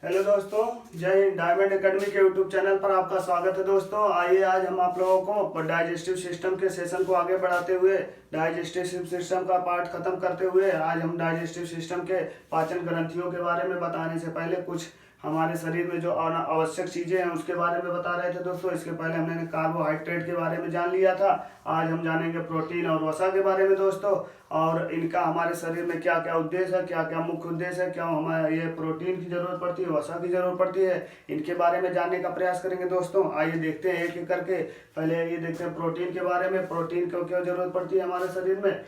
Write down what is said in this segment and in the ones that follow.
Hello दोस्तों, जय Hind. Diamond academy के यूट्यूब चैनल पर आपका स्वागत है। दोस्तों आइए आज हम आप लोगों को डाइजेस्टिव सिस्टम के सेशन को आगे बढ़ाते हुए डाइजेस्टिव सिस्टम का पार्ट खत्म करते हुए आज हम डाइजेस्टिव सिस्टम के पाचन ग्रंथियों के बारे में बताने से पहले कुछ हमारे शरीर में जो आवश्यक चीज़ें हैं उसके बारे में बता रहे थे। दोस्तों इसके पहले हमने कार्बोहाइड्रेट के बारे में जान लिया था। आज हम जानेंगे प्रोटीन और वसा के बारे में दोस्तों, और इनका हमारे शरीर में क्या क्या उद्देश्य है, क्या क्या मुख्य उद्देश्य है, क्यों हमें ये प्रोटीन की जरूरत पड़ती है, वसा की जरूरत पड़ती है, इनके बारे में जानने का प्रयास करेंगे। दोस्तों आइए देखते हैं एक एक करके। पहले ये देखते हैं प्रोटीन के बारे में। प्रोटीन को क्यों जरूरत पड़ती है हमारे शरीर में।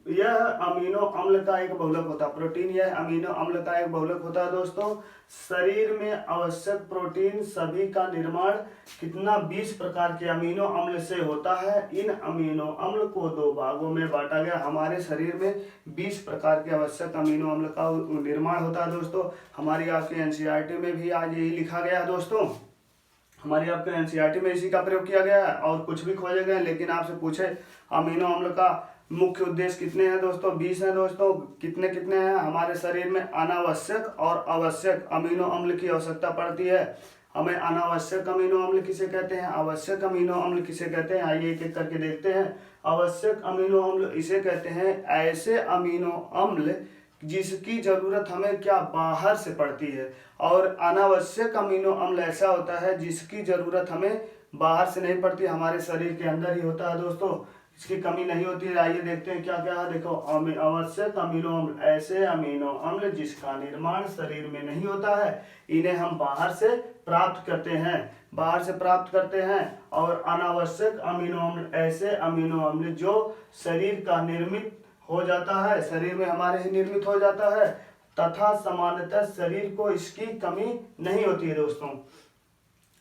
यह अमीनो अम्ल का एक बहुलक होता है। प्रोटीन यह अमीनो अम्ल का एक बहुलक होता है। दोस्तों शरीर में आवश्यक प्रोटीन सभी का निर्माण कितना 20 प्रकार के अमीनो अम्ल से होता है। इन अमीनो अम्ल को दो भागों में बांटा गया। हमारे शरीर में 20 प्रकार के आवश्यक अमीनो अम्ल का निर्माण होता है। दोस्तों हमारी आपके एनसीईआरटी में भी आज यही लिखा गया है। दोस्तों हमारी आपके एनसीईआरटी में इसी का प्रयोग किया गया है और कुछ भी खोजे गए, लेकिन आपसे पूछे अमीनो अम्ल का मुख्य उद्देश्य कितने हैं दोस्तों, 20 हैं। दोस्तों कितने कितने हैं हमारे शरीर में अनावश्यक और आवश्यक अमीनो अम्ल की आवश्यकता पड़ती है। हमें अनावश्यक अमीनो अम्ल किसे कहते हैं, आवश्यक अमीनो अम्ल किसे कहते हैं, आइए एक एक करके देखते हैं। आवश्यक अमीनो अम्ल इसे कहते हैं ऐसे अमीनो अम्ल जिसकी जरूरत हमें क्या बाहर से पड़ती है, और अनावश्यक अमीनो अम्ल ऐसा होता है जिसकी जरूरत हमें बाहर से नहीं पड़ती, हमारे शरीर के अंदर ही होता है। दोस्तों इसकी कमी नहीं होती है। आइए देखते हैं क्या क्या है। देखो आवश्यक अमीनो अम्ल ऐसे अमीनो अम्ल जिसका निर्माण शरीर में नहीं होता है, इन्हें हम बाहर से प्राप्त करते हैं, बाहर से प्राप्त करते हैं। और अनावश्यक अमीनो अम्ल ऐसे अमीनो अम्ल जो शरीर का निर्मित हो जाता है, शरीर में हमारे ही निर्मित हो जाता है तथा सामान्यतः शरीर को इसकी कमी नहीं होती है। दोस्तों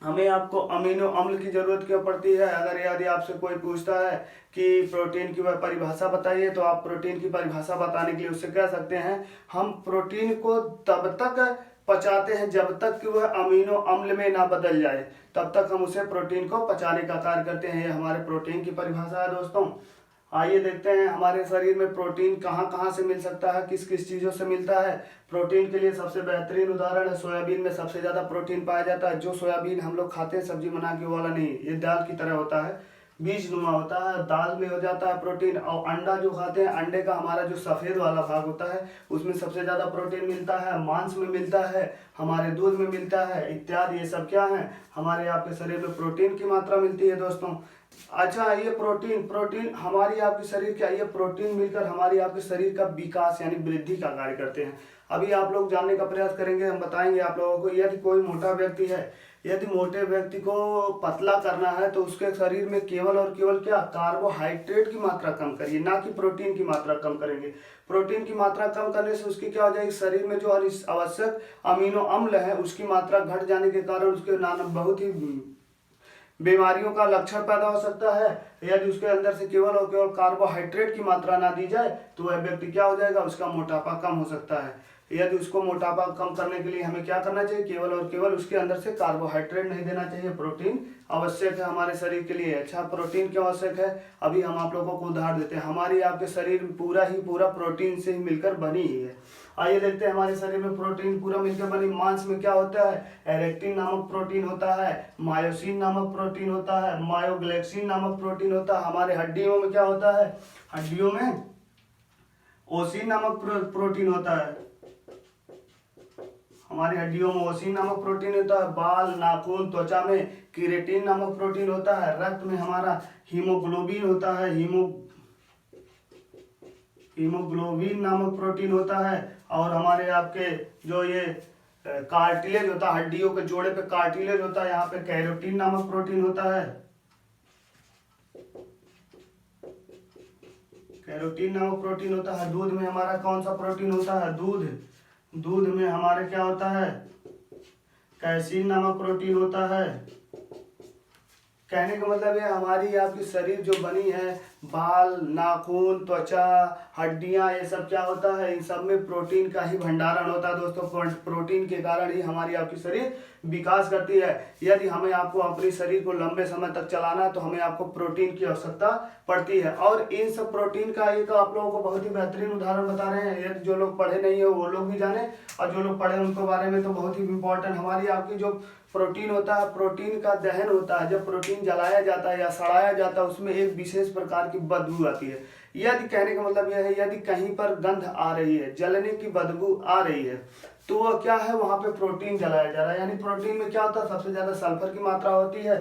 हमें आपको अमीनो अम्ल की जरूरत क्यों पड़ती है। अगर यदि आपसे कोई पूछता है कि प्रोटीन की परिभाषा बताइए, तो आप प्रोटीन की परिभाषा बताने के लिए उससे कह सकते हैं हम प्रोटीन को तब तक पचाते हैं जब तक कि वह अमीनो अम्ल में ना बदल जाए, तब तक हम उसे प्रोटीन को पचाने का कार्य करते हैं। ये हमारे प्रोटीन की परिभाषा है। दोस्तों आइए देखते हैं हमारे शरीर में प्रोटीन कहाँ कहाँ से मिल सकता है, किस किस चीज़ों से मिलता है। प्रोटीन के लिए सबसे बेहतरीन उदाहरण है सोयाबीन में सबसे ज़्यादा प्रोटीन पाया जाता है। जो सोयाबीन हम लोग खाते हैं सब्जी बना के वाला नहीं, ये दाल की तरह होता है, बीज नुमा होता है, दाल में हो जाता है प्रोटीन। और अंडा जो खाते हैं, अंडे का हमारा जो सफ़ेद वाला भाग होता है उसमें सबसे ज़्यादा प्रोटीन मिलता है, मांस में मिलता है, हमारे दूध में मिलता है इत्यादि। ये सब क्या है, हमारे आपके शरीर में प्रोटीन की मात्रा मिलती है। दोस्तों अच्छा ये प्रोटीन हमारी आपके शरीर क्या, ये प्रोटीन मिलकर हमारी आपके शरीर का विकास यानी वृद्धि का कार्य करते हैं। अभी आप लोग जानने का प्रयास करेंगे, हम बताएंगे आप लोगों को। यदि कोई मोटा व्यक्ति है, यदि मोटे व्यक्ति को पतला करना है तो उसके शरीर में केवल और केवल क्या, कार्बोहाइड्रेट की मात्रा कम करिए, ना कि प्रोटीन की मात्रा कम करेंगे। प्रोटीन की मात्रा कम करने से उसकी क्या हो जाएगी, शरीर में जो आवश्यक अमीनो अम्ल है उसकी मात्रा घट जाने के कारण उसके नाना बहुत ही बीमारियों का लक्षण पैदा हो सकता है। यदि उसके अंदर से केवल और केवल कार्बोहाइड्रेट की मात्रा ना दी जाए तो वह व्यक्ति क्या हो जाएगा, उसका मोटापा कम हो सकता है। यदि उसको मोटापा कम करने के लिए हमें क्या करना चाहिए, केवल और केवल उसके अंदर से कार्बोहाइड्रेट नहीं देना चाहिए। प्रोटीन आवश्यक है हमारे शरीर के लिए। अच्छा प्रोटीन क्यों आवश्यक है, अभी हम आप लोगों को उदाहरण देते हैं। हमारी आपके शरीर पूरा प्रोटीन से ही मिलकर बनी ही है। आइए देखते हैं हमारे शरीर में प्रोटीन पूरा मिलकर बनी। मांस में क्या होता है, एरेक्टिन नामक प्रोटीन होता है, मायोसिन नामक प्रोटीन होता है, मायोग्लेक्सिन नामक प्रोटीन होता है। हमारे हड्डियों में क्या होता है, हड्डियों में ओसिन नामक प्रोटीन होता है, हमारी हड्डियों में ओसिन नामक प्रोटीन होता है। बाल, नाखून, त्वचा में केराटिन नामक प्रोटीन होता है। रक्त में हमारा हीमोग्लोबिन होता है, हीमोग्लोबिन नामक प्रोटीन होता है। और हमारे आपके जो ये कार्टिलेज होता है, हड्डियों के जोड़े पे कार्टिलेज होता है, यहाँ पे कैरोटीन नामक प्रोटीन होता है, कैरोटीन नामक प्रोटीन होता है। दूध में हमारा कौन सा प्रोटीन होता है, दूध में हमारे क्या होता है, कैसीन नामक प्रोटीन होता है। कहने का मतलब है हमारी आपकी शरीर जो बनी है बाल, नाखून, त्वचा, हड्डियां, ये सब क्या होता है, इन सब में प्रोटीन का ही भंडारण होता है दोस्तों। प्रोटीन के कारण ही हमारी आपकी शरीर विकास करती है। यदि हमें आपको अपने शरीर को लंबे समय तक चलाना है तो हमें आपको प्रोटीन की आवश्यकता पड़ती है। और इन सब प्रोटीन का एक आप लोगों को बहुत ही बेहतरीन उदाहरण बता रहे हैं। यदि जो लोग पढ़े नहीं है वो लोग भी जाने, और जो लोग पढ़े उनके बारे में तो बहुत ही इम्पोर्टेंट। हमारी आपकी जो प्रोटीन होता है, प्रोटीन का दहन होता है। जब प्रोटीन जलाया जाता है या सड़ाया जाता है, उसमें एक विशेष प्रकार की बदबू आती है। यदि कहने का मतलब यह है, यदि कहीं पर गंध आ रही है, जलने की बदबू आ रही है, तो वह क्या है, वहां पे प्रोटीन जलाया जा रहा है। यानी प्रोटीन में क्या होता है, सबसे ज्यादा सल्फर की मात्रा होती है।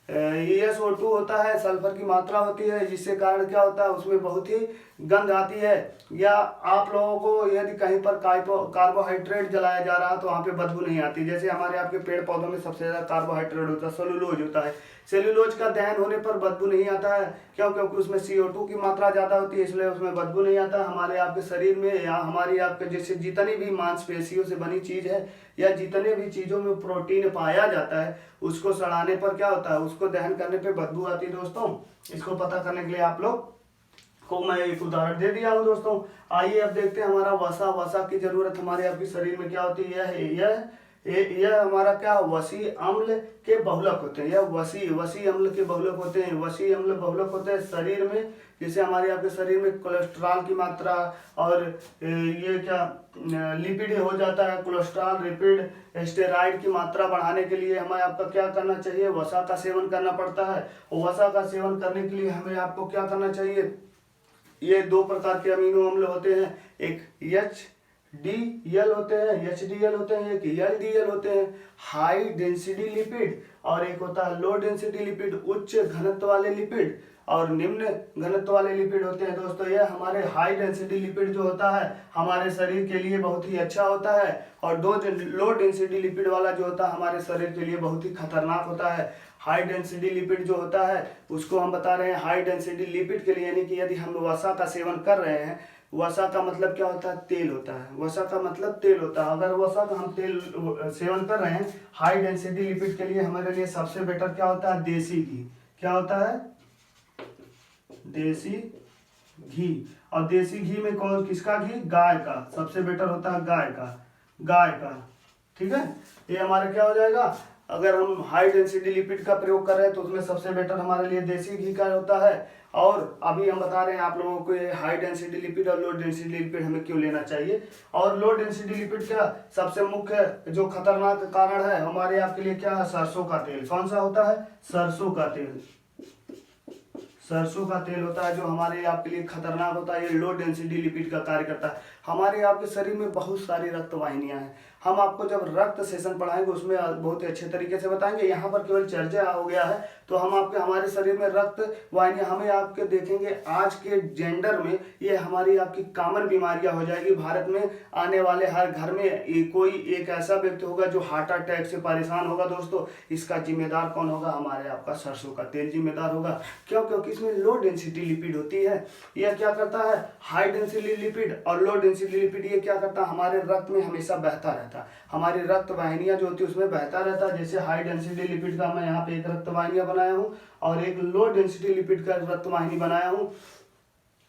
SO2 होता है, सल्फर की मात्रा होती है, जिससे कारण क्या होता है, उसमें बहुत ही गंध आती है। या आप लोगों को यदि कहीं पर कार्बोहाइड्रेट जलाया जा रहा है तो वहाँ पे बदबू नहीं आती। जैसे हमारे आपके पेड़ पौधों में सबसे ज्यादा कार्बोहाइड्रेट होता है, सेलुलोज होता है। सेलुलोज का दहन होने पर बदबू नहीं आता है। क्यों? क्योंकि उसमें CO2 की मात्रा ज्यादा होती है, इसलिए उसमें बदबू नहीं आता। हमारे आपके शरीर में या हमारी आपके जैसे जितनी भी मांसपेशियों से बनी चीज है या जितने भी चीजों में प्रोटीन पाया जाता है, उसको सड़ाने पर क्या होता है, उसको दहन करने पर बदबू आती है दोस्तों। इसको पता करने के लिए आप लोग को मैं एक उदाहरण दे दिया हूं दोस्तों। आइए अब देखते हैं हमारा वसा की जरूरत हमारे आपके शरीर में क्या होती है। यह हमारा क्या, वसी अम्ल के बहुलक होते हैं। यह वसी अम्ल के बहुलक होते हैं। वसी अम्ल बहुलक होते हैं शरीर में, जैसे हमारे आपके शरीर में कोलेस्ट्रॉल की मात्रा और ये क्या लिपिड हो जाता है। कोलेस्ट्रॉल, लिपिड, स्टेरॉइड की मात्रा बढ़ाने के लिए हमें आपका क्या करना चाहिए, वसा का सेवन करना पड़ता है। और वसा का सेवन करने के लिए हमें आपको क्या करना चाहिए, ये 2 प्रकार के अमीनो अम्ल होते हैं, एक HDL होते हैं, HDL होते हैं, एक LDL होते हैं, हाई डेंसिटी लिपिड, और एक होता है लो डेंसिटी लिपिड, उच्च घनत्व वाले लिपिड और निम्न घनत्व वाले लिपिड होते हैं दोस्तों। ये हमारे हाई डेंसिटी लिपिड जो होता है हमारे शरीर के लिए बहुत ही अच्छा होता है, और लो डेंसिटी लिपिड वाला जो होता है हमारे शरीर के लिए बहुत ही खतरनाक होता है। हाई डेंसिटी लिपिड जो होता है उसको हम बता रहे हैं हाई डेंसिटी लिपिड के लिए, यानी कि यदि हम वसा का सेवन कर रहे हैं, वसा का मतलब क्या होता है, तेल होता है। वसा का मतलब तेल होता है। अगर वसा का हम तेल सेवन कर रहे हैं हाई डेंसिटी लिपिड के लिए, हमारे लिए सबसे बेटर क्या होता है, देसी घी। क्या होता है, देसी घी। और देसी घी में कौन, किसका घी, गाय का। सबसे बेटर होता है गाय का। ठीक है, ये हमारा क्या हो जाएगा, अगर हम हाई डेंसिटी लिपिड का प्रयोग कर रहे हैं तो उसमें सबसे बेटर हमारे लिए देसी घी का होता है। और अभी हम बता रहे हैं आप लोगों को ये हाई डेंसिटी लिपिड और लो डेंसिटी लिपिड हमें क्यों लेना चाहिए। और लो डेंसिटी लिपिड का सबसे मुख्य जो खतरनाक कारण है हमारे आपके लिए क्या है, सरसों का तेल। कौन सा होता है, सरसों का तेल। सरसों का तेल होता है जो हमारे आपके लिए खतरनाक होता है। ये लो डेंसिटी लिपिड का कार्य करता है। हमारे आपके शरीर में बहुत सारी रक्त वाहिनियां हैं। हम आपको जब रक्त सेशन पढ़ाएंगे उसमें बहुत ही अच्छे तरीके से बताएंगे। यहाँ पर केवल चर्चा हो गया है तो हम आपके हमारे शरीर में रक्त वाहिनियां हमें आपके देखेंगे आज के जेंडर में ये हमारी आपकी कॉमन बीमारियां हो जाएगी। भारत में आने वाले हर घर में कोई एक ऐसा व्यक्ति होगा जो हार्ट अटैक से परेशान होगा दोस्तों। इसका जिम्मेदार कौन होगा, हमारे आपका सरसों का तेल जिम्मेदार होगा। क्यों? क्योंकि इसमें लो डेंसिटी लिपिड होती है। यह क्या करता है, हाई डेंसिटी लिपिड और लो डेंसिटी लिपिड ये क्या करता है, हमारे रक्त में हमेशा बहता रहता है। हमारी रक्त वाहिनियां जो होती है उसमें बहता रहता है। जैसे हाई डेंसिटी लिपिड का मैं यहाँ पे एक रक्त वाहिनियां बनाया हूँ और एक लो डेंसिटी लिपिड का रक्त वाहिनी बनाया हूँ।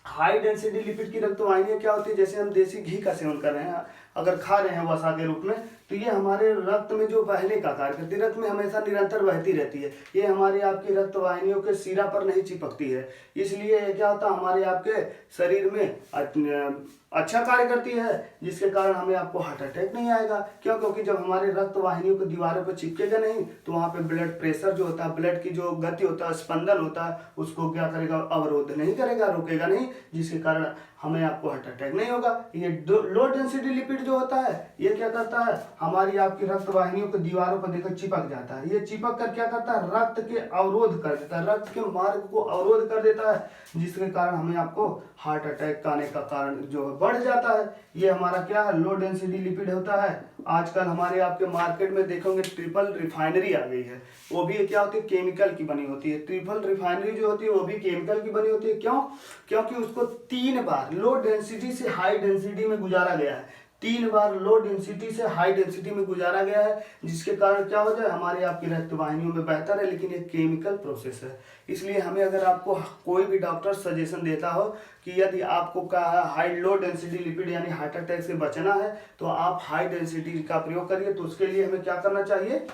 हाई डेंसिटी लिपिड की रक्त वाहिनियां क्या होती है, जैसे हम देसी घी का सेवन कर रहे हैं, अगर खा रहे हैं वसा के रूप में, तो ये हमारे रक्त में जो बहने का कार्य करती है, रक्त में हमेशा निरंतर बहती रहती है। ये हमारी आपकी रक्त वाहिनियों के सिरा पर नहीं चिपकती है, इसलिए ये क्या होता है हमारे आपके शरीर में अच्छा कार्य करती है, जिसके कारण हमें आपको हार्ट अटैक नहीं आएगा। क्यों? क्योंकि जब हमारे रक्त वाहिनियों की दीवारों पर चिपकेगा नहीं तो वहाँ पे ब्लड प्रेशर जो होता है, ब्लड की जो गति होता है, स्पंदन होता है, उसको क्या करेगा, अवरोध नहीं करेगा, रोकेगा नहीं, जिसके कारण हमें आपको हार्ट अटैक नहीं होगा। ये लो डेंसिटी लिपिड जो होता है ये क्या करता है, हमारी आपकी रक्त वाहिनियों की दीवारों पर देखकर चिपक जाता है। ये चिपक कर क्या करता है, रक्त के अवरोध कर देता है, रक्त के मार्ग को अवरोध कर देता है, जिसके कारण हमें आपको हार्ट अटैक आने का कारण जो बढ़ जाता है। ये हमारा क्या है, लो डेंसिटी लिपिड होता है। आजकल हमारे आपके मार्केट में देखोगे ट्रिपल रिफाइनरी आ गई है, वो भी क्या होती है, केमिकल की बनी होती है। ट्रिपल रिफाइनरी जो होती है वो भी केमिकल की बनी होती है। क्यों? क्योंकि उसको 3 बार लो डेंसिटी से हाई डेंसिटी में गुजारा गया है। 3 बार लो डेंसिटी से हाई डेंसिटी में गुजारा गया है, जिसके कारण क्या हो जाए, हमारे आपकी रक्त वाहिनियों में बेहतर है। लेकिन ये केमिकल प्रोसेस है, इसलिए हमें अगर आपको कोई भी डॉक्टर सजेशन देता हो कि यदि आपको कहा हाई लो डेंसिटी लिपिड यानी हार्ट अटैक से बचना है तो आप हाई डेंसिटी का प्रयोग करिए। तो उसके लिए हमें क्या करना चाहिए,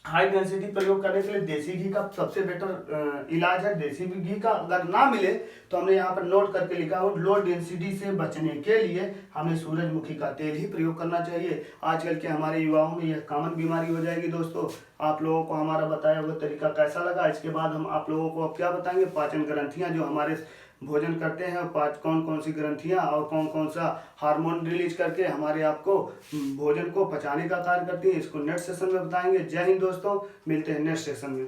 हाई डेंसिटी प्रयोग करने के लिए देसी घी का सबसे बेटर इलाज है। देसी घी का अगर ना मिले तो हमने यहाँ पर नोट करके लिखा हो, लो डेंसिटी से बचने के लिए हमें सूरजमुखी का तेल ही प्रयोग करना चाहिए। आजकल के हमारे युवाओं में यह कॉमन बीमारी हो जाएगी। दोस्तों, आप लोगों को हमारा बताया हुआ तरीका कैसा लगा? इसके बाद हम आप लोगों को अब क्या बताएंगे, पाचन ग्रंथियाँ जो हमारे भोजन करते हैं, कौन कौन सी ग्रंथियां और कौन कौन सा हार्मोन रिलीज करके हमारे आपको भोजन को पचाने का कार्य करती हैं, इसको नेक्स्ट सेशन में बताएंगे। जय हिंद दोस्तों, मिलते हैं नेक्स्ट सेशन में।